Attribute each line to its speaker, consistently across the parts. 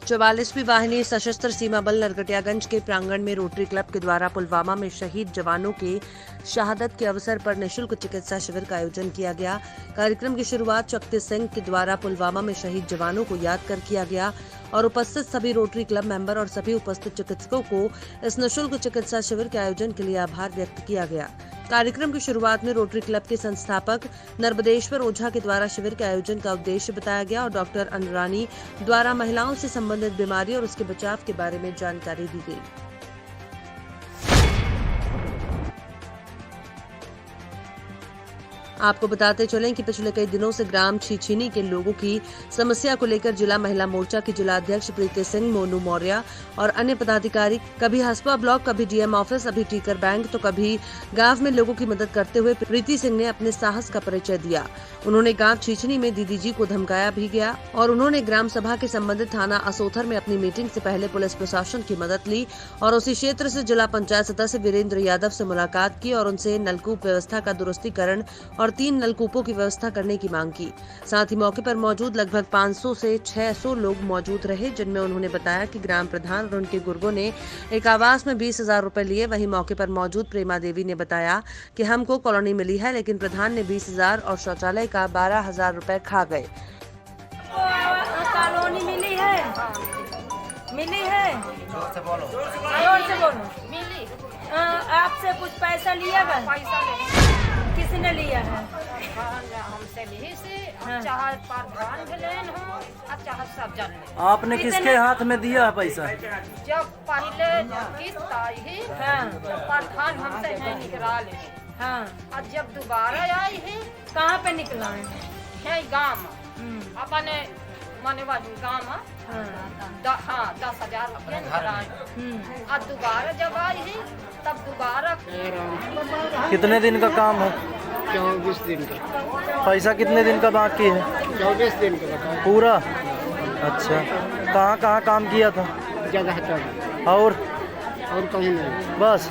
Speaker 1: 44वीं वाहिनी सशस्त्र सीमा बल नरकटियागंज के प्रांगण में रोटरी क्लब के द्वारा पुलवामा में शहीद जवानों के शहादत के अवसर पर निःशुल्क चिकित्सा शिविर का आयोजन किया गया। कार्यक्रम की शुरुआत शक्ति सिंह के द्वारा पुलवामा में शहीद जवानों को याद कर किया गया और उपस्थित सभी रोटरी क्लब मेंबर और सभी उपस्थित चिकित्सकों को इस निःशुल्क चिकित्सा शिविर के आयोजन के लिए आभार व्यक्त किया गया। कार्यक्रम की शुरुआत में रोटरी क्लब के संस्थापक नर्मदेश्वर ओझा के द्वारा शिविर के आयोजन का उद्देश्य बताया गया और डॉक्टर अनुरानी द्वारा महिलाओं से संबंधित बीमारी और उसके बचाव के बारे में जानकारी दी गई। आपको बताते चलें कि पिछले कई दिनों से ग्राम छीछीनी के लोगों की समस्या को लेकर जिला महिला मोर्चा की जिला अध्यक्ष प्रीति सिंह, मोनू मौर्य और अन्य पदाधिकारी कभी हसपा ब्लॉक, कभी डीएम ऑफिस, अभी टीकर बैंक तो कभी गांव में लोगों की मदद करते हुए प्रीति सिंह ने अपने साहस का परिचय दिया। उन्होंने गांव छीछीनी में दीदी जी को धमकाया भी गया और उन्होंने ग्राम सभा के संबंधित थाना असोथर में अपनी मीटिंग से पहले पुलिस प्रशासन की मदद ली और उसी क्षेत्र से जिला पंचायत सदस्य वीरेंद्र यादव से मुलाकात की और उनसे नलकूप व्यवस्था का दुरुस्तीकरण और 3 नलकूपों की व्यवस्था करने की मांग की। साथ ही मौके पर मौजूद लगभग 500 से 600 लोग मौजूद रहे, जिनमें उन्होंने बताया कि ग्राम प्रधान और उनके गुर्गों ने एक आवास में 20,000 रुपए लिए। वहीं मौके पर मौजूद प्रेमा देवी ने बताया कि हमको कॉलोनी मिली है, लेकिन प्रधान ने 20,000 और शौचालय का 12,000 रुपए खा गए।
Speaker 2: कॉलोनी मिली है, मिली है, जोर से बोलो, मिली। आपसे कुछ पैसा लिया गया? पैसा किसने लिया है?
Speaker 3: हमसे ली से, चाहे प्रधान भेलेन हो, चाहे सब जन।
Speaker 4: आपने किसके हाथ में दिया है पैसा?
Speaker 3: जब पहले किस्त आई है, तो प्रधान हमसे है निकला ले।
Speaker 2: हाँ,
Speaker 3: और जब दोबारा आई है,
Speaker 2: कहाँ पे निकला है?
Speaker 3: गाँव अपने माने गाँव में। हाँ, 10,000 रुपया निकला। और दोबारा जब आई है तब दोबारा।
Speaker 4: कितने दिन का काम है?
Speaker 5: 24 दिन का।
Speaker 4: पैसा कितने दिन का बाकी है?
Speaker 5: 24 दिन का
Speaker 4: पूरा। अच्छा, कहाँ कहाँ काम किया था?
Speaker 5: जगह जगह
Speaker 4: और
Speaker 5: कहीं नहीं,
Speaker 4: बस।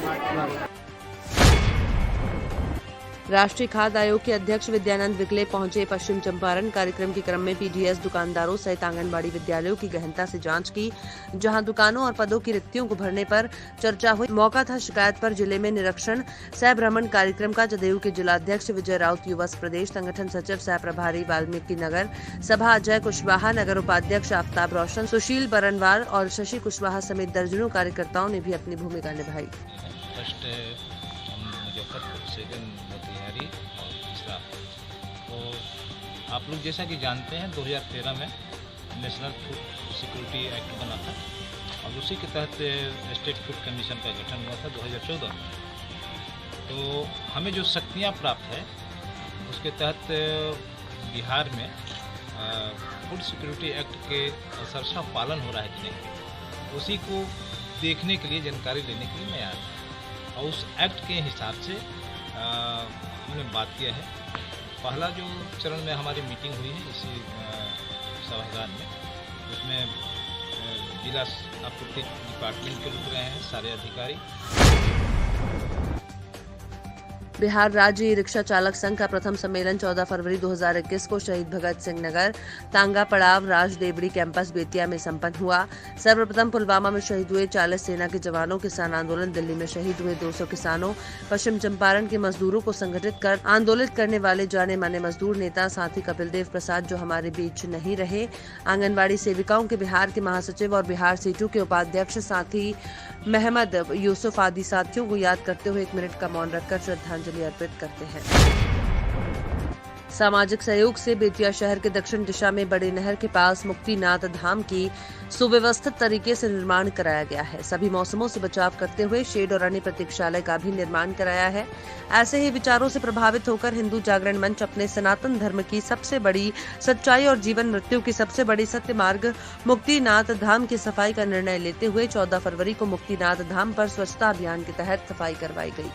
Speaker 1: राष्ट्रीय खाद्य आयोग के अध्यक्ष विद्यानंद विकले पहुंचे पश्चिम चंपारण। कार्यक्रम के क्रम में पीडीएस दुकानदारों सहित आंगनबाड़ी विद्यालयों की गहनता से जांच की, जहां दुकानों और पदों की रिक्तियों को भरने पर चर्चा हुई। मौका था शिकायत पर जिले में निरीक्षण सह भ्रमण कार्यक्रम का। जदयू के जिला अध्यक्ष विजय राउत, युवा प्रदेश संगठन सचिव सह प्रभारी वाल्मीकि नगर सभा अजय कुशवाहा, नगर उपाध्यक्ष आफ्ताब रोशन, सुशील बरनवाल और शशि कुशवाहा समेत दर्जनों कार्यकर्ताओं ने भी अपनी भूमिका निभाई।
Speaker 6: मोतिहारी और तीसरा तो आप लोग जैसा कि जानते हैं 2013 में नेशनल फूड सिक्योरिटी एक्ट बना था और उसी के तहत स्टेट फूड कमीशन का गठन हुआ था 2014 में। तो हमें जो शक्तियाँ प्राप्त है उसके तहत बिहार में फूड सिक्योरिटी एक्ट के सरसा पालन हो रहा है कि नहीं, उसी को देखने के लिए, जानकारी लेने के लिए मैं आया और उस एक्ट के हिसाब से हमने बात किया है। पहला जो चरण में हमारी मीटिंग हुई है इसी सभागार में, उसमें जिला आपूर्ति डिपार्टमेंट के लोग रहे हैं, सारे अधिकारी।
Speaker 1: बिहार राज्य ई रिक्शा चालक संघ का प्रथम सम्मेलन 14 फरवरी 2021 को शहीद भगत सिंह नगर तांगा पड़ाव राजदेवड़ी कैंपस बेतिया में संपन्न हुआ। सर्वप्रथम पुलवामा में शहीद हुए 40 सेना के जवानों, किसान आंदोलन, दिल्ली में शहीद हुए 200 किसानों, पश्चिम चंपारण के मजदूरों को संगठित कर आंदोलित करने वाले जाने माने मजदूर नेता साथी कपिल देव प्रसाद जो हमारे बीच नहीं रहे, आंगनबाड़ी सेविकाओं के बिहार के महासचिव और बिहार सीटू के उपाध्यक्ष साथी महमद यूसुफ आदि साथियों को याद करते हुए 1 मिनट का मौन रखकर श्रद्धांजलि अर्पित करते हैं। सामाजिक सहयोग से बेतिया शहर के दक्षिण दिशा में बड़ी नहर के पास मुक्तिनाथ धाम की सुव्यवस्थित तरीके से निर्माण कराया गया है। सभी मौसमों से बचाव करते हुए शेड और अन्य प्रतीक्षालय का भी निर्माण कराया है। ऐसे ही विचारों से प्रभावित होकर हिंदू जागरण मंच अपने सनातन धर्म की सबसे बड़ी सच्चाई और जीवन मृत्यु की सबसे बड़ी सत्य मार्ग मुक्तिनाथ धाम की सफाई का निर्णय लेते हुए 14 फरवरी को मुक्तिनाथ धाम पर स्वच्छता अभियान के तहत सफाई करवाई गई।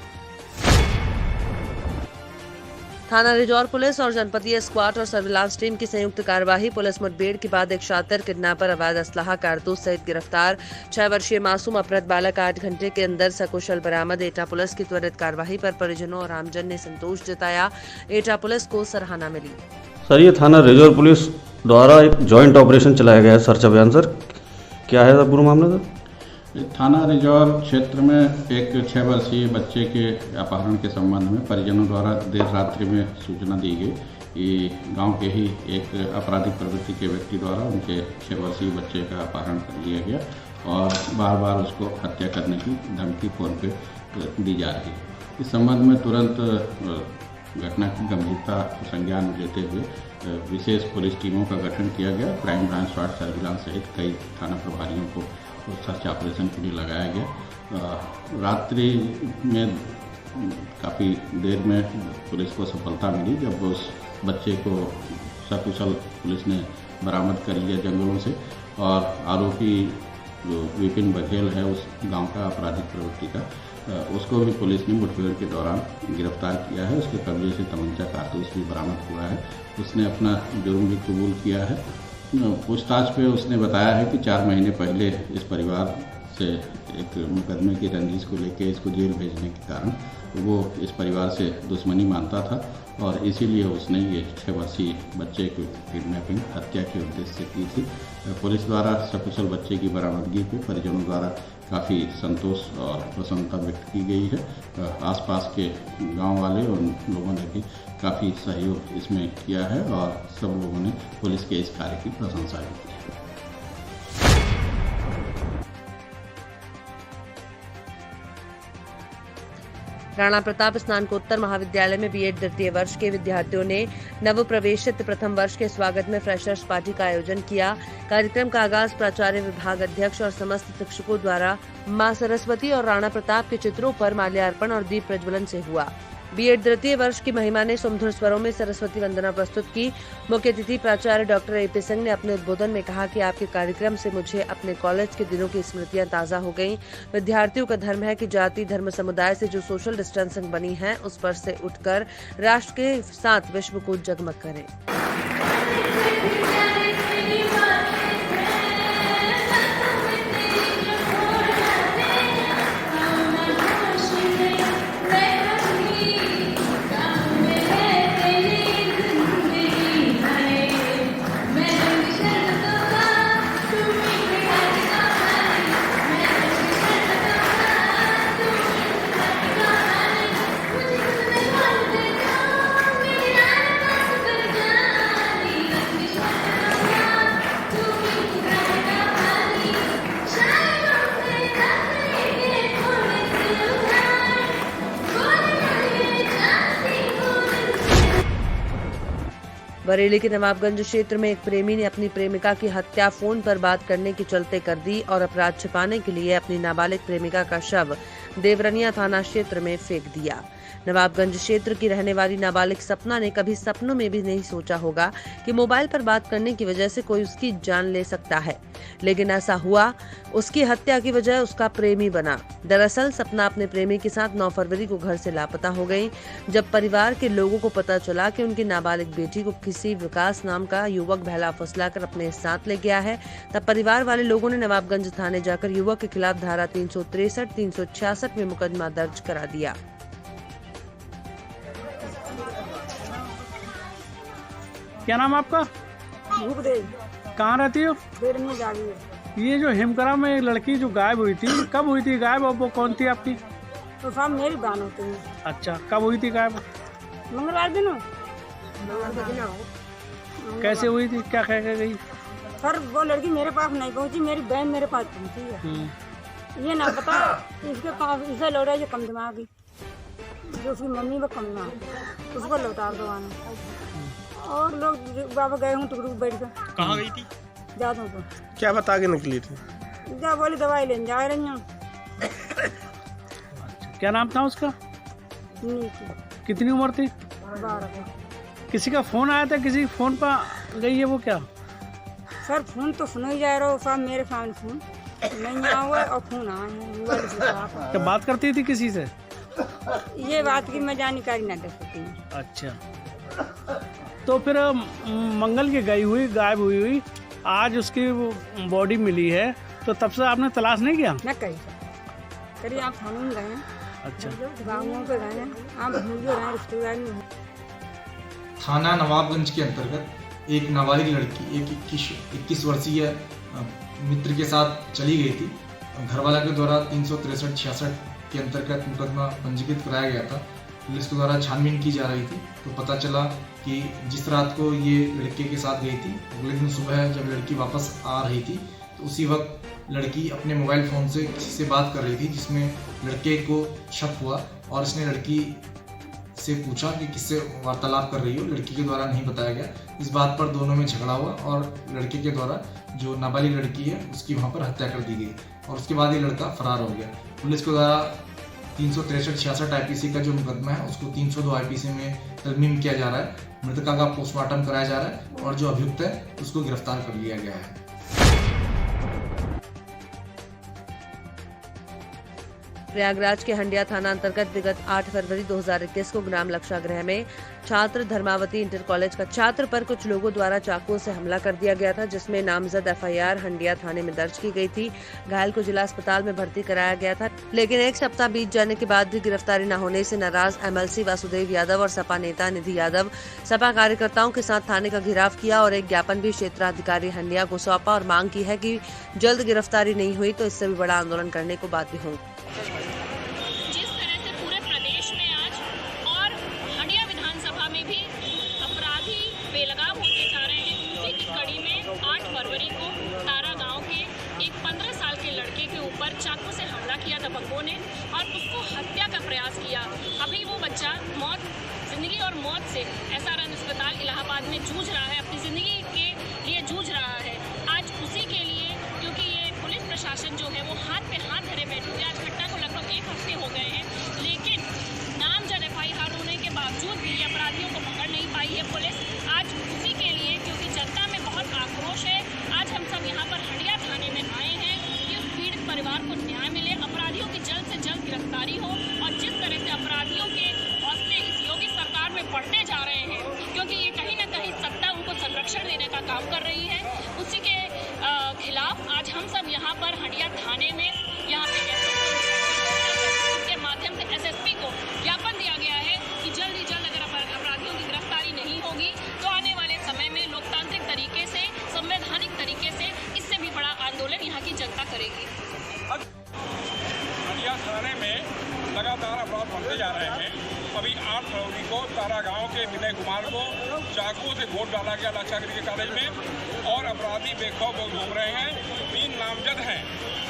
Speaker 1: थाना रिजौर पुलिस और जनपदीय स्क्वाड और सर्विलांस टीम की संयुक्त कार्यवाही। पुलिस मुठभेड़ के बाद एक शातिर किडनैपर, अवैध असलाहा, कारतूस सहित गिरफ्तार। 6 वर्षीय मासूम अपहृत बालक 8 घंटे के अंदर सकुशल बरामद। एटा पुलिस की त्वरित कार्यवाही पर परिजनों और आमजन ने संतोष जताया। एटा पुलिस को सराहना मिली।
Speaker 7: सर, ये थाना रिजौर पुलिस द्वारा एक जॉइंट ऑपरेशन चलाया गया है, सर्च अभियान सर, क्या है पूरा मामला सर?
Speaker 8: थाना रिजौर क्षेत्र में एक 6 वर्षीय बच्चे के अपहरण के संबंध में परिजनों द्वारा देर रात्रि में सूचना दी गई कि गांव के ही एक आपराधिक प्रवृत्ति के व्यक्ति द्वारा उनके 6 वर्षीय बच्चे का अपहरण कर लिया गया और बार बार उसको हत्या करने की धमकी फ़ोन पे दी जा रही है। इस संबंध में तुरंत घटना की गंभीरता को संज्ञान में लेते हुए विशेष पुलिस टीमों का गठन किया गया। क्राइम ब्रांच, स्वाट सर्विलांस सहित कई थाना प्रभारियों को सर्च ऑपरेशन के लिए लगाया गया। रात्रि में काफ़ी देर में पुलिस को सफलता मिली जब उस बच्चे को सकुशल पुलिस ने बरामद कर लिया जंगलों से और आरोपी जो विपिन बघेल है उस गांव का आपराधिक प्रवृत्ति का, उसको भी पुलिस ने मुठभेड़ के दौरान गिरफ्तार किया है। उसके कब्जे से तमंचा कारतूस भी बरामद हुआ है। उसने अपना जुर्म भी कबूल किया है। पूछताछ पे उसने बताया है कि 4 महीने पहले इस परिवार से एक मुकदमे की रंजिश को लेकर इसको जेल भेजने के कारण वो इस परिवार से दुश्मनी मानता था और इसीलिए उसने ये 6 वर्षीय बच्चे की किडनैपिंग हत्या के उद्देश्य से की थी। पुलिस द्वारा सकुशल बच्चे की बरामदगी पे परिजनों द्वारा काफ़ी संतोष और प्रसन्नता व्यक्त की गई है। आसपास के गांव वाले और लोगों ने भी काफ़ी सहयोग इसमें किया है और सब लोगों ने पुलिस के इस कार्य की प्रशंसा भी की है।
Speaker 1: राणा प्रताप स्नातकोत्तर महाविद्यालय में बीएड तृतीय वर्ष के विद्यार्थियों ने नवप्रवेशित प्रथम वर्ष के स्वागत में फ्रेशर्स पार्टी का आयोजन किया। कार्यक्रम का आगाज प्राचार्य, विभाग अध्यक्ष और समस्त शिक्षकों द्वारा मां सरस्वती और राणा प्रताप के चित्रों पर माल्यार्पण और दीप प्रज्वलन से हुआ। बीएड तृतीय वर्ष की महिमा ने सुमधुर स्वरों में सरस्वती वंदना प्रस्तुत की। मुख्य अतिथि प्राचार्य डॉक्टर एपी सिंह ने अपने उद्बोधन में कहा कि आपके कार्यक्रम से मुझे अपने कॉलेज के दिनों की स्मृतियां ताजा हो गईं। विद्यार्थियों का धर्म है कि जाति, धर्म, समुदाय से जो सोशल डिस्टेंसिंग बनी है उस पर से उठकर राष्ट्र के साथ विश्व को जगमग करें। बरेली के नवाबगंज क्षेत्र में एक प्रेमी ने अपनी प्रेमिका की हत्या फोन पर बात करने के चलते कर दी और अपराध छिपाने के लिए अपनी नाबालिग प्रेमिका का शव देवरनिया थाना क्षेत्र में फेंक दिया। नवाबगंज क्षेत्र की रहने वाली नाबालिग सपना ने कभी सपनों में भी नहीं सोचा होगा कि मोबाइल पर बात करने की वजह से कोई उसकी जान ले सकता है, लेकिन ऐसा हुआ। उसकी हत्या की वजह उसका प्रेमी बना। दरअसल सपना अपने प्रेमी के साथ 9 फरवरी को घर से लापता हो गई। जब परिवार के लोगों को पता चला कि उनकी नाबालिग बेटी को किसी विकास नाम का युवक बहला फुसलाकर अपने साथ ले गया है, तब परिवार वाले लोगों ने नवाबगंज थाने जाकर युवक के खिलाफ धारा 363, 366 में मुकदमा दर्ज करा दिया।
Speaker 9: क्या नाम आपका? कहाँ रहती हो? ये जो हिमकरा में एक लड़की जो गायब हुई थी, कब हुई थी गायब और वो कौन थी आपकी?
Speaker 2: तो साहब मेरी बहन होती है।
Speaker 9: अच्छा, कब हुई थी गायब?
Speaker 2: मंगलवार दिन हो।
Speaker 9: कैसे हुई थी, क्या कह के गई?
Speaker 2: सर वो लड़की मेरे पास नहीं पहुंची, मेरी बहन मेरे पास पहुंची है। ये ना पता इसके पास इसे लौटा जो कम दिमागी, जो उसकी मम्मी वो कम दिमाग, उसको लौटा दो आना। और लोग बाबा गए हूँ टुकड़ू बैठ कर।
Speaker 9: कहाँ गई थी?
Speaker 2: जादू को।
Speaker 9: क्या बता के निकली थी?
Speaker 2: जा बोली दवाई लेने जा रही हूँ।
Speaker 9: क्या नाम था उसका? कितनी उम्र थी?
Speaker 2: 12।
Speaker 9: किसी का फोन आया था, किसी फोन पर गई है वो क्या?
Speaker 2: सर फोन तो सुना ही जा रहा हो साहब, मेरे सामने फोन नहीं आया हुआ और फोन आया मोबाइल से।
Speaker 9: क्या बात करती थी किसी से?
Speaker 2: ये बात की मैं जानकारी ना दे सकती।
Speaker 9: अच्छा, तो फिर मंगल की गई हुई गायब हुई आज उसकी बॉडी मिली है, तो तब से आपने तलाश नहीं किया?
Speaker 2: मैं करी आप थाने में गए।
Speaker 9: अच्छा,
Speaker 2: गाँवों पे गए, आप भूल रहे रिश्तेदार में।
Speaker 10: थाना नवाबगंज के अंतर्गत एक नाबालिग लड़की, एक 21 वर्षीय मित्र के साथ चली गई थी। घरवाला के द्वारा 363-66 के अंतर्गत मुकदमा पंजीकृत कराया गया था। पुलिस के द्वारा छानबीन की जा रही थी तो पता चला कि जिस रात को ये लड़के के साथ गई थी, अगले दिन सुबह जब लड़की वापस आ रही थी तो उसी वक्त लड़की अपने मोबाइल फ़ोन से किसी से बात कर रही थी, जिसमें लड़के को शक हुआ और इसने लड़की से पूछा कि किससे वार्तालाप कर रही हो। लड़की के द्वारा नहीं बताया गया। इस बात पर दोनों में झगड़ा हुआ और लड़के के द्वारा जो नाबालिग लड़की है उसकी वहाँ पर हत्या कर दी गई और उसके बाद ये लड़का फरार हो गया। पुलिस के द्वारा 363-66 IPC का जो मुकदमा है उसको 302 IPC में तरमीम किया जा रहा है। मृतका का पोस्टमार्टम कराया जा रहा है और जो अभियुक्त है उसको गिरफ्तार कर लिया गया है।
Speaker 1: प्रयागराज के हंडिया थाना अंतर्गत विगत 8 फरवरी 2021 को ग्राम लक्षागृह में छात्र धर्मावती इंटर कॉलेज का छात्र पर कुछ लोगों द्वारा चाकुओं से हमला कर दिया गया था, जिसमें नामजद FIR हंडिया थाने में दर्ज की गई थी। घायल को जिला अस्पताल में भर्ती कराया गया था, लेकिन एक सप्ताह बीत जाने के बाद भी गिरफ्तारी न होने से नाराज MLC वासुदेव यादव और सपा नेता निधि यादव सपा कार्यकर्ताओं के साथ थाने का घेराव किया और एक ज्ञापन भी क्षेत्राधिकारी हंडिया को सौंपा और मांग की है कि जल्द गिरफ्तारी नहीं हुई तो इससे भी बड़ा आंदोलन करने को बाध्य होंगे।
Speaker 11: जिस तरह से पूरे प्रदेश में आज और हंडिया विधानसभा में भी अपराधी बेलगाम होते जा रहे हैं, उसी की कड़ी में 8 फरवरी को तारा गांव के एक 15 साल के लड़के के ऊपर चाकू से हमला किया दबंगों ने और उसको हत्या का प्रयास किया। अभी वो बच्चा जिंदगी और मौत से SRN अस्पताल इलाहाबाद में जूझ रहा है, अपनी जिंदगी के लिए जूझ रहा है। आज उसी के लिए, क्योंकि ये पुलिस प्रशासन जो है वो हाथ पे हाथ धरे बैठे हुए, आज घटना को लगभग 1 हफ्ते हो गए हैं, लेकिन नामजद FIR होने के बावजूद भी अपराधियों को पकड़ नहीं पाई है पुलिस। आज उसी के लिए, क्योंकि जनता में बहुत आक्रोश है, आज हम सब यहाँ पर हंडिया थाने में आए हैं कि उस पीड़ित परिवार को न्याय मिले, अपराधियों की जल्द से जल्द गिरफ्तारी हो और जिस तरह से अपराधियों के हौसले इस योगी सरकार में बढ़ते जा रहे हैं, क्योंकि ये कहीं ना कहीं सत्ता उनको संरक्षण देने का काम कर रही है, उसी के खिलाफ आज हम सब यहाँ पर हंडिया थाने में यहाँ पे इसके माध्यम से SSP को ज्ञापन दिया गया है कि जल्द ही जल्द अगर अपराधियों की गिरफ्तारी नहीं होगी तो आने वाले समय में लोकतांत्रिक तरीके से, संवैधानिक तरीके से इससे भी बड़ा आंदोलन यहाँ की जनता करेगी।
Speaker 12: हंडिया थाने में लगातार अपराध बढ़ते जा रहे हैं। अभी 8 फरवरी को तारा गांव के विनय कुमार को चाकू से घोट डाला गया लक्षागृह कॉलेज में और अपराधी बेखौफ घूम रहे हैं। 3 नामजद हैं,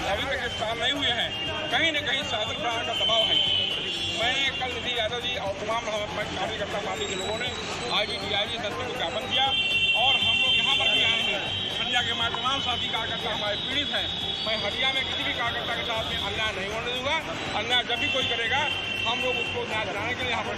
Speaker 12: अभी तक गिरफ्तार नहीं हुए हैं। कहीं न कहीं शासन प्रणाली का दबाव है। मैंने कल निधि यादव जी और तमाम कार्यकर्ता पार्टी के लोगों ने IG DIG SSP को ज्ञापन दिया और हम लोग यहाँ पर भी आए हैं। हंडिया के हमारे तमाम साथी कार्यकर्ता हमारे पीड़ित हैं। मैं हंडिया में किसी भी कार्यकर्ता के साथ में अन्याय नहीं होने दूंगा। अन्याय जब भी कोई करेगा हम लोग उसको न्याय दिलाने के लिए यहाँ पर